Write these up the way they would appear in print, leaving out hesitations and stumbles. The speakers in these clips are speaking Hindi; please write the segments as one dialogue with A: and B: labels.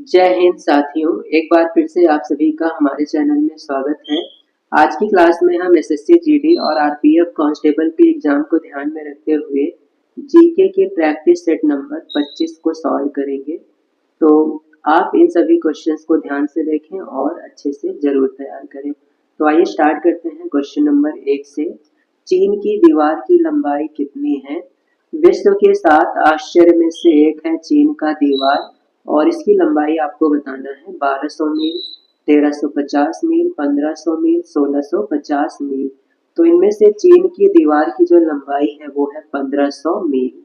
A: जय हिंद साथियों, एक बार फिर से आप सभी का हमारे चैनल में स्वागत है। आज की क्लास में हम एसएससी जीडी और आरपीएफ कांस्टेबल के एग्जाम को ध्यान में रखते हुए जीके के प्रैक्टिस सेट नंबर 25 को सॉल्व करेंगे। तो आप इन सभी क्वेश्चंस को ध्यान से देखें और अच्छे से जरूर तैयार करें। तो आइए स्टार्ट करते हैं क्वेश्चन नंबर 1 से। चीन की दीवार की लंबाई कितनी है? विश्व के 7 आश्चर्य में से एक है चीन का दीवार और इसकी लंबाई आपको बताना है 1200 मील, 1350 मील, 1500 मील, 1650 मील। तो इनमें से चीन की दीवार की जो लंबाई है वो है 1500 मील।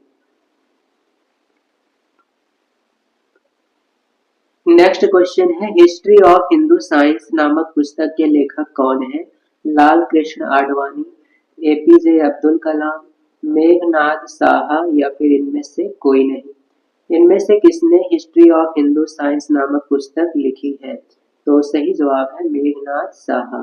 A: नेक्स्ट क्वेश्चन है, हिस्ट्री ऑफ हिंदू साइंस नामक पुस्तक के लेखक कौन है? लाल कृष्ण आडवाणी, एपीजे अब्दुल कलाम, मेघनाद साहा या फिर इनमें से कोई नहीं। इनमें से किसने हिस्ट्री ऑफ हिंदू साइंस नामक पुस्तक लिखी है? तो सही जवाब है मेघनाद साहा।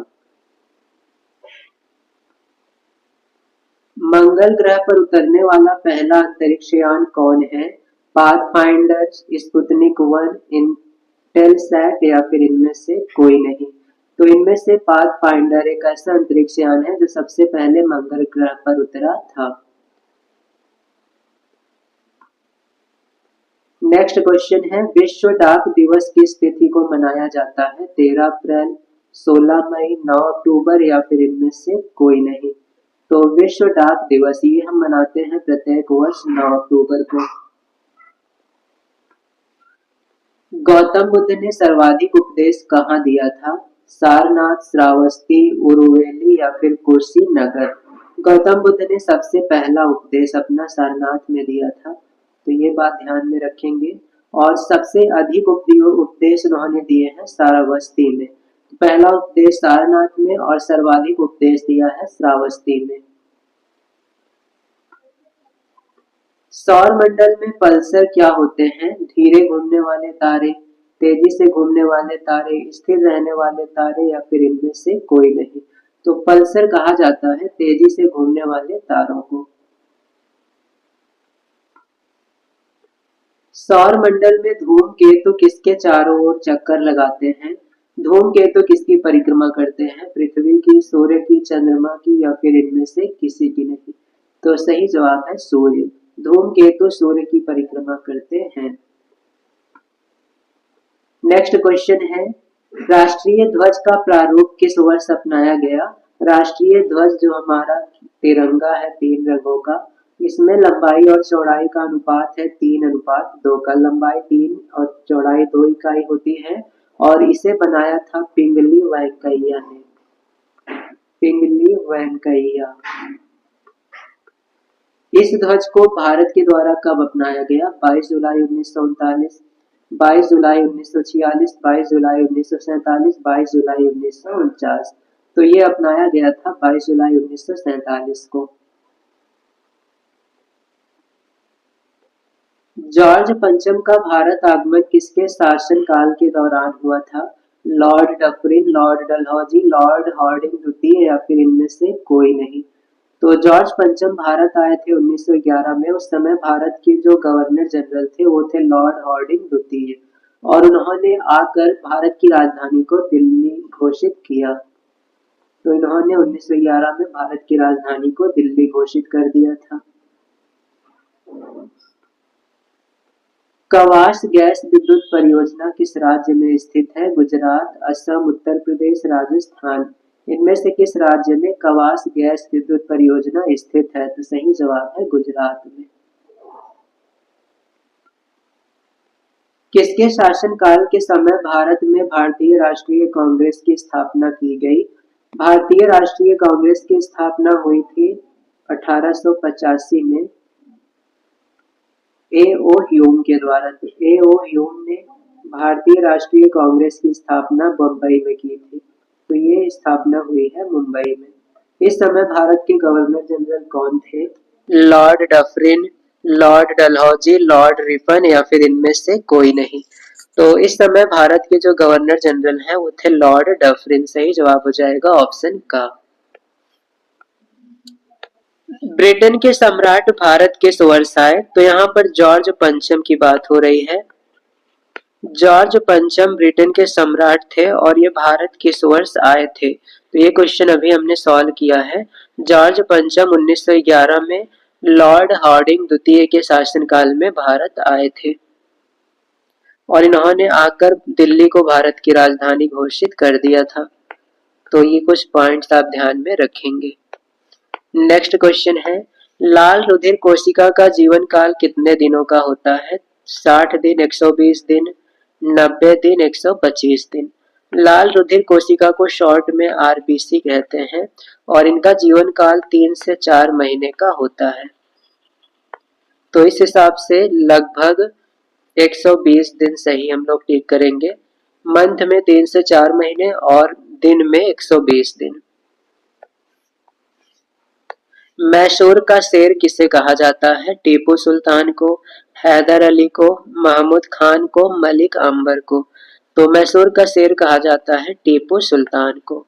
A: मंगल ग्रह पर उतरने वाला पहला अंतरिक्ष यान कौन है? पाथफाइंडर, स्पुतनिक 1, इंटेलसैट या फिर इनमें से कोई नहीं। तो इनमें से पाथफाइंडर एक ऐसा अंतरिक्ष यान है जो सबसे पहले मंगल ग्रह पर उतरा था। नेक्स्ट क्वेश्चन है, विश्व डाक दिवस किस तिथि को मनाया जाता है? 13 अप्रैल, 16 मई, 9 अक्टूबर या फिर इनमें से कोई नहीं। तो विश्व डाक दिवस ये हम मनाते हैं प्रत्येक वर्ष 9 अक्टूबर को। गौतम बुद्ध ने सर्वाधिक उपदेश कहाँ दिया था? सारनाथ, श्रावस्ती, उरुवेली या फिर कुशीनगर। गौतम बुद्ध ने सबसे पहला उपदेश अपना सारनाथ में दिया था, तो ये बात ध्यान में रखेंगे। और सबसे अधिक उपदेश उन्होंने दिए हैं श्रावस्ती में। पहला उपदेश सारनाथ में और सर्वाधिक उपदेश दिया है श्रावस्ती में। सौर मंडल में पल्सर क्या होते हैं? धीरे घूमने वाले तारे, तेजी से घूमने वाले तारे, स्थिर रहने वाले तारे या फिर इनमें से कोई नहीं। तो पल्सर कहा जाता है तेजी से घूमने वाले तारों को। सौर मंडल में धूमकेतु किसके चारों ओर चक्कर लगाते हैं? धूमकेतु किसकी परिक्रमा करते हैं? पृथ्वी की, सूर्य की, चंद्रमा की या फिर इनमें से किसी की नहीं। तो सही जवाब है सूर्य। धूमकेतु सूर्य की परिक्रमा करते हैं। नेक्स्ट क्वेश्चन है, राष्ट्रीय ध्वज का प्रारूप किस वर्ष अपनाया गया? राष्ट्रीय ध्वज जो हमारा तिरंगा है 3 रंगों का, इसमें लंबाई और चौड़ाई का अनुपात है 3:2 का। लंबाई 3 और चौड़ाई 2 इकाई होती है और इसे बनाया था पिंगली वेंकैया ने। पिंगली वेंकैया। इस ध्वज को भारत के द्वारा कब अपनाया गया? 22 जुलाई 1939, 22 जुलाई 1946, 22 जुलाई 1947, 22 जुलाई 1949। तो ये अपनाया गया था 22 जुलाई 1947 को। जॉर्ज पंचम का भारत आगमन किसके शासनकाल के दौरान हुआ था? Lord Dufferin, lord Dalhousie, lord Hardinge द्वितीय या फिर इनमें से कोई नहीं। तो जॉर्ज पंचम भारत आए थे 1911 में। उस समय भारत के जो गवर्नर जनरल थे वो थे लॉर्ड हार्डिंग द्वितीय और उन्होंने आकर भारत की राजधानी को दिल्ली घोषित किया। तो इन्होंने 1911 में भारत की राजधानी को दिल्ली घोषित कर दिया था। कवास गैस विद्युत परियोजना किस राज्य में स्थित है? गुजरात, असम, उत्तर प्रदेश, राजस्थान। इनमें से किस राज्य में कवास गैस विद्युत परियोजना स्थित है? तो सही जवाब है गुजरात में। किसके शासनकाल के समय भारत में भारतीय राष्ट्रीय कांग्रेस की स्थापना की गई? भारतीय राष्ट्रीय कांग्रेस की स्थापना हुई थी 1885 में ए.ओ. ह्यूम के द्वारा। तो ए.ओ. ह्यूम ने भारतीय राष्ट्रीय कांग्रेस की स्थापना बम्बई में की थी। तो ये स्थापना हुई है मुंबई में। इस समय भारत के गवर्नर जनरल कौन थे? Lord Dufferin, lord Dalhousie, Lord Ripon या फिर इनमें से कोई नहीं। तो इस समय भारत के जो गवर्नर जनरल हैं वो थे लॉर्ड डफरिन। सही जवाब हो जाएगा ऑप्शन का। ब्रिटेन के सम्राट भारत किस वर्ष आए? तो यहाँ पर जॉर्ज पंचम की बात हो रही है। जॉर्ज पंचम ब्रिटेन के सम्राट थे और ये भारत किस वर्ष आए थे? तो ये क्वेश्चन अभी हमने सॉल्व किया है। जॉर्ज पंचम 1911 में लॉर्ड हार्डिंग द्वितीय के शासनकाल में भारत आए थे और इन्होंने आकर दिल्ली को भारत की राजधानी घोषित कर दिया था। तो ये कुछ पॉइंट्स आप ध्यान में रखेंगे। नेक्स्ट क्वेश्चन है, लाल रुधिर कोशिका का जीवन काल कितने दिनों का होता है? 60 दिन, 120 दिन, 90 दिन, 125 दिन। लाल रुधिर कोशिका को शॉर्ट में आरबीसी कहते हैं और इनका जीवन काल 3 से 4 महीने का होता है। तो इस हिसाब से लगभग 120 दिन सही हम लोग टिक करेंगे। मंथ में 3 से 4 महीने और दिन में 120 दिन। मैसूर का शेर किसे कहा जाता है? टीपू सुल्तान को, हैदर अली को, महमूद खान को, मलिक अंबर को। तो मैसूर का शेर कहा जाता है टीपू सुल्तान को।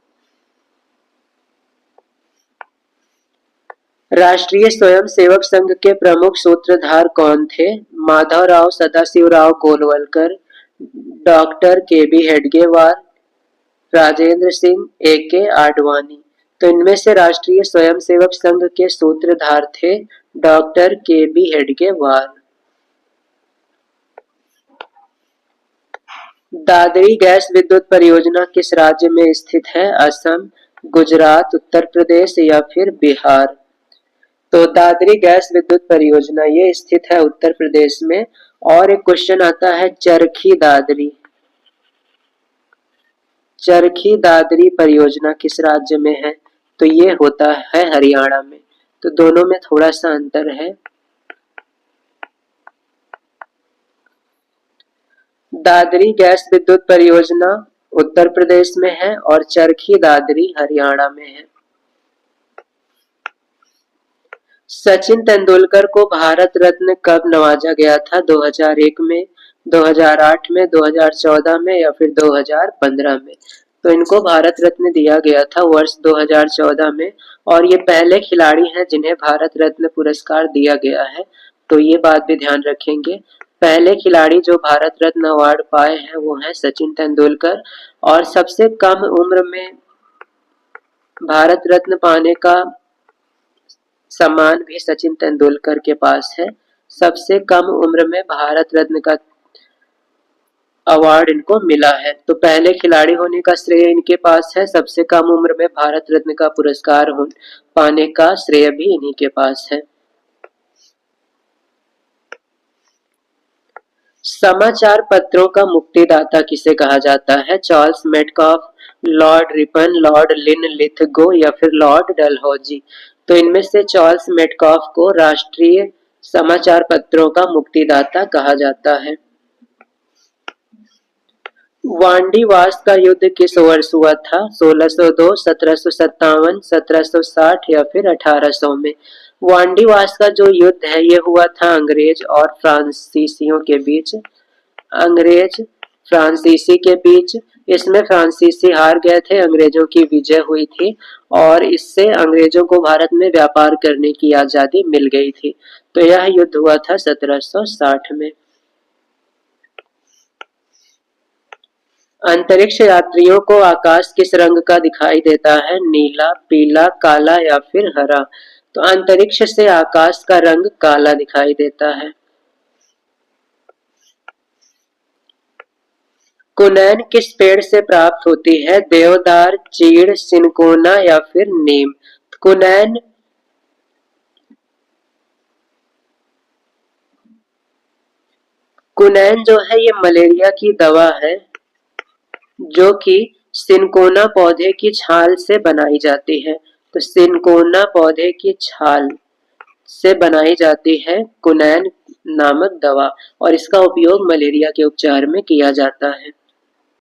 A: राष्ट्रीय स्वयंसेवक संघ के प्रमुख सूत्रधार कौन थे? माधवराव सदाशिवराव गोलवलकर, डॉक्टर के बी हेडगेवार, राजेंद्र सिंह, ए के आडवाणी। तो इनमें से राष्ट्रीय स्वयंसेवक संघ के सूत्रधार थे डॉक्टर के बी हेडगेवार। दादरी गैस विद्युत परियोजना किस राज्य में स्थित है? असम, गुजरात, उत्तर प्रदेश या फिर बिहार। तो दादरी गैस विद्युत परियोजना ये स्थित है उत्तर प्रदेश में। और एक क्वेश्चन आता है चरखी दादरी। चरखी दादरी परियोजना किस राज्य में है? तो ये होता है हरियाणा में। तो दोनों में थोड़ा सा अंतर है। दादरी गैस विद्युत परियोजना उत्तर प्रदेश में है और चरखी दादरी हरियाणा में है। सचिन तेंदुलकर को भारत रत्न कब नवाजा गया था? 2001 में, 2008 में, 2014 में या फिर 2015 में। तो इनको भारत रत्न दिया गया था वर्ष 2014 में और ये पहले खिलाड़ी हैं जिन्हें भारत रत्न पुरस्कार दिया गया है। तो ये बात भी ध्यान रखेंगे। पहले खिलाड़ी जो भारत रत्न अवार्ड पाए हैं वो हैं सचिन तेंदुलकर और सबसे कम उम्र में भारत रत्न पाने का सम्मान भी सचिन तेंदुलकर के पास है। सबसे कम उम्र में भारत रत्न का अवार्ड इनको मिला है। तो पहले खिलाड़ी होने का श्रेय इनके पास है। सबसे कम उम्र में भारत रत्न का पुरस्कार पाने का श्रेय भी इन्हीं के पास है। समाचार पत्रों का मुक्तिदाता किसे कहा जाता है? Charles Metcalfe, Lord Ripon, Lord Linlithgow या फिर लॉर्ड डलहौजी। तो इनमें से चार्ल्स मेटकॉफ को राष्ट्रीय समाचार पत्रों का मुक्तिदाता कहा जाता है। वांडीवास का युद्ध किस वर्ष हुआ था? 1602, 1757, 1760 या फिर 1800 में। वांडीवास का जो युद्ध है ये हुआ था अंग्रेज और फ्रांसीसियों के बीच। अंग्रेज फ्रांसीसी के बीच। इसमें फ्रांसीसी हार गए थे, अंग्रेजों की विजय हुई थी और इससे अंग्रेजों को भारत में व्यापार करने की आजादी मिल गई थी। तो यह युद्ध हुआ था 1760 में। अंतरिक्ष यात्रियों को आकाश किस रंग का दिखाई देता है? नीला, पीला, काला या फिर हरा। तो अंतरिक्ष से आकाश का रंग काला दिखाई देता है। कुनैन किस पेड़ से प्राप्त होती है? देवदार, चीड़, सिनकोना या फिर नीम। कुनैन कुनैन जो है ये मलेरिया की दवा है जो कि सिनकोना पौधे की छाल से बनाई जाती है। तो सिनकोना पौधे की छाल से बनाई जाती है कुनैन नामक दवा और इसका उपयोग मलेरिया के उपचार में किया जाता है।